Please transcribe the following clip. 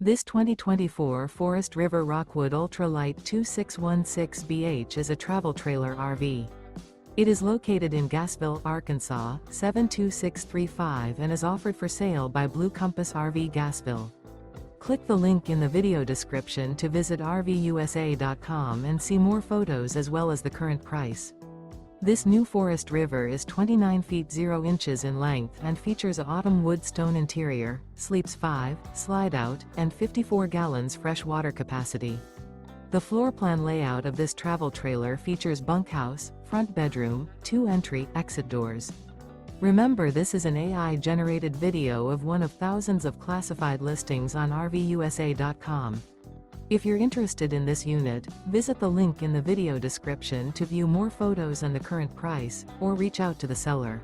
This 2024 Forest River Rockwood Ultralight 2616BH is a travel trailer RV. It is located in Gassville, Arkansas, 72635 and is offered for sale by Blue Compass RV Gassville. Click the link in the video description to visit RVUSA.com and see more photos as well as the current price. This new Forest River is 29 feet 0 inches in length and features a autumn wood stone interior, sleeps 5, slide-out, and 54 gallons fresh water capacity. The floor plan layout of this travel trailer features bunkhouse, front bedroom, 2 entry/exit doors. Remember, this is an AI-generated video of one of thousands of classified listings on RVUSA.com. If you're interested in this unit, visit the link in the video description to view more photos and the current price, or reach out to the seller.